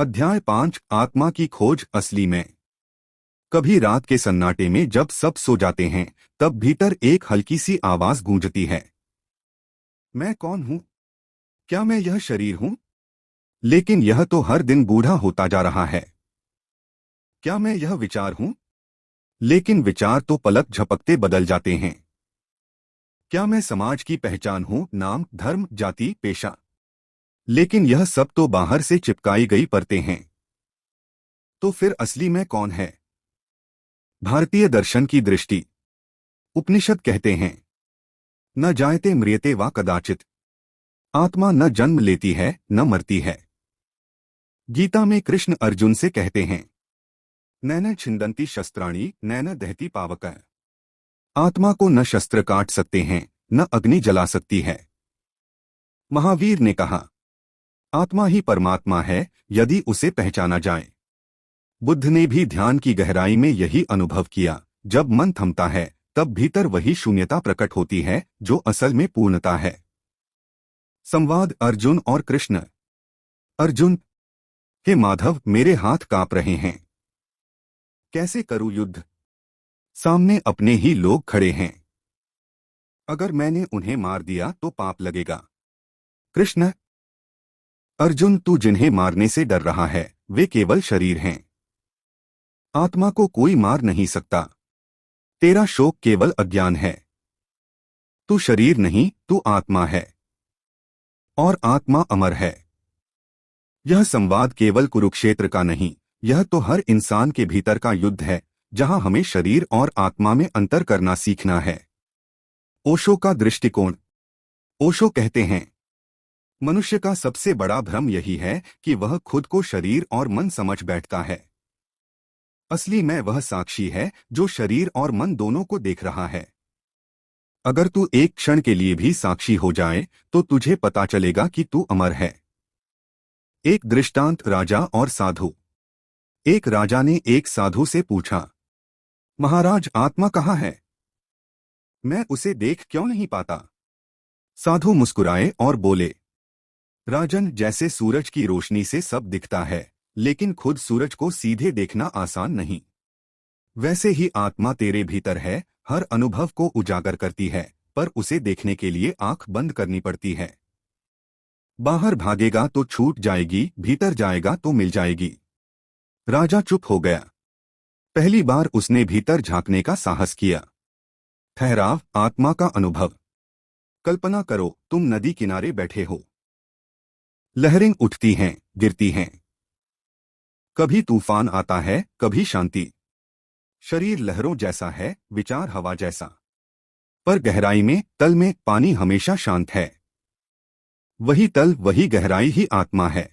अध्याय 5 आत्मा की खोज असली में। कभी रात के सन्नाटे में जब सब सो जाते हैं तब भीतर एक हल्की सी आवाज गूंजती है। मैं कौन हूं? क्या मैं यह शरीर हूं? लेकिन यह तो हर दिन बूढ़ा होता जा रहा है। क्या मैं यह विचार हूं? लेकिन विचार तो पलक झपकते बदल जाते हैं। क्या मैं समाज की पहचान हूं? नाम, धर्म, जाति, पेशा। लेकिन यह सब तो बाहर से चिपकाई गई परतें हैं। तो फिर असली में कौन है? भारतीय दर्शन की दृष्टि। उपनिषद कहते हैं, न जायते म्रियते वा कदाचित। आत्मा न जन्म लेती है न मरती है। गीता में कृष्ण अर्जुन से कहते हैं, नैन छिंदंती शस्त्राणि नैन दहती पावक। आत्मा को न शस्त्र काट सकते हैं न अग्नि जला सकती है। महावीर ने कहा, आत्मा ही परमात्मा है यदि उसे पहचाना जाए। बुद्ध ने भी ध्यान की गहराई में यही अनुभव किया। जब मन थमता है तब भीतर वही शून्यता प्रकट होती है जो असल में पूर्णता है। संवाद अर्जुन और कृष्ण। अर्जुन, हे माधव, मेरे हाथ कांप रहे हैं। कैसे करूं युद्ध? सामने अपने ही लोग खड़े हैं। अगर मैंने उन्हें मार दिया तो पाप लगेगा। कृष्ण, अर्जुन, तू जिन्हें मारने से डर रहा है वे केवल शरीर हैं। आत्मा को कोई मार नहीं सकता। तेरा शोक केवल अज्ञान है। तू शरीर नहीं, तू आत्मा है और आत्मा अमर है। यह संवाद केवल कुरुक्षेत्र का नहीं, यह तो हर इंसान के भीतर का युद्ध है जहां हमें शरीर और आत्मा में अंतर करना सीखना है। ओशो का दृष्टिकोण। ओशो कहते हैं, मनुष्य का सबसे बड़ा भ्रम यही है कि वह खुद को शरीर और मन समझ बैठता है। असली में वह साक्षी है जो शरीर और मन दोनों को देख रहा है। अगर तू एक क्षण के लिए भी साक्षी हो जाए तो तुझे पता चलेगा कि तू अमर है। एक दृष्टांत, राजा और साधु। एक राजा ने एक साधु से पूछा, महाराज, आत्मा कहाँ है? मैं उसे देख क्यों नहीं पाता? साधु मुस्कुराए और बोले, राजन, जैसे सूरज की रोशनी से सब दिखता है लेकिन खुद सूरज को सीधे देखना आसान नहीं, वैसे ही आत्मा तेरे भीतर है, हर अनुभव को उजागर करती है पर उसे देखने के लिए आंख बंद करनी पड़ती है। बाहर भागेगा तो छूट जाएगी, भीतर जाएगा तो मिल जाएगी। राजा चुप हो गया। पहली बार उसने भीतर झांकने का साहस किया। ठहराव, आत्मा का अनुभव। कल्पना करो तुम नदी किनारे बैठे हो। लहरें उठती हैं, गिरती हैं। कभी तूफान आता है, कभी शांति। शरीर लहरों जैसा है, विचार हवा जैसा। पर गहराई में, तल में पानी हमेशा शांत है। वही तल, वही गहराई ही आत्मा है।